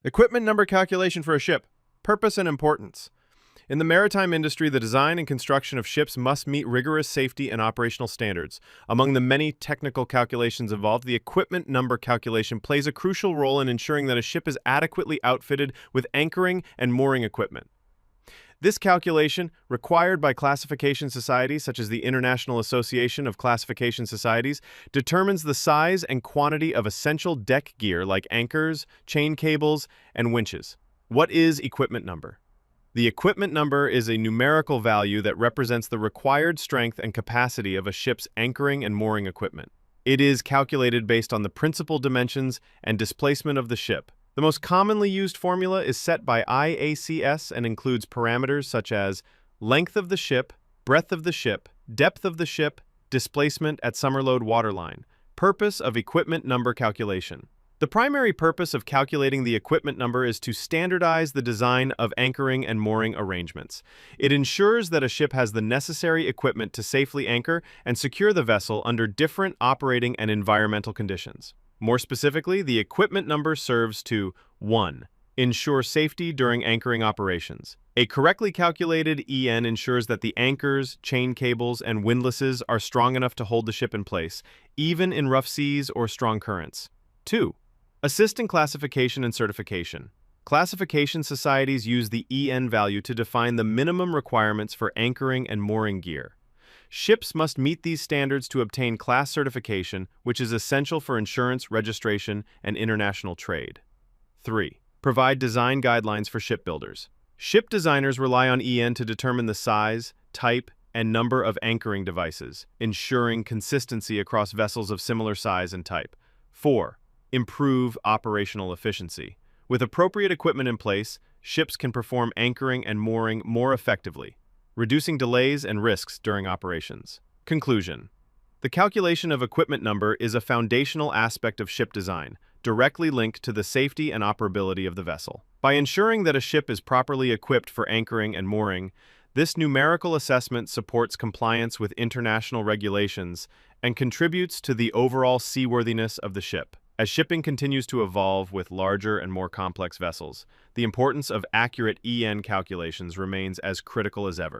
Equipment number calculation for a ship. Purpose and importance. In the maritime industry, the design and construction of ships must meet rigorous safety and operational standards. Among the many technical calculations involved, the equipment number calculation plays a crucial role in ensuring that a ship is adequately outfitted with anchoring and mooring equipment. This calculation, required by classification societies such as the International Association of Classification Societies, determines the size and quantity of essential deck gear like anchors, chain cables, and winches. What is equipment number? The equipment number is a numerical value that represents the required strength and capacity of a ship's anchoring and mooring equipment. It is calculated based on the principal dimensions and displacement of the ship. The most commonly used formula is set by IACS and includes parameters such as length of the ship, breadth of the ship, depth of the ship, displacement at summerload waterline. Purpose of equipment number calculation. The primary purpose of calculating the equipment number is to standardize the design of anchoring and mooring arrangements. It ensures that a ship has the necessary equipment to safely anchor and secure the vessel under different operating and environmental conditions. More specifically, the equipment number serves to 1. Ensure safety during anchoring operations. A correctly calculated EN ensures that the anchors, chain cables, and windlasses are strong enough to hold the ship in place, even in rough seas or strong currents. 2. Assist in classification and certification. Classification societies use the EN value to define the minimum requirements for anchoring and mooring gear. Ships must meet these standards to obtain class certification, which is essential for insurance, registration, and international trade. 3. Provide design guidelines for shipbuilders. Ship designers rely on EN to determine the size, type, and number of anchoring devices, ensuring consistency across vessels of similar size and type. 4. Improve operational efficiency. With appropriate equipment in place, ships can perform anchoring and mooring more effectively, reducing delays and risks during operations. Conclusion. The calculation of equipment number is a foundational aspect of ship design, directly linked to the safety and operability of the vessel. By ensuring that a ship is properly equipped for anchoring and mooring, this numerical assessment supports compliance with international regulations and contributes to the overall seaworthiness of the ship. As shipping continues to evolve with larger and more complex vessels, the importance of accurate EN calculations remains as critical as ever.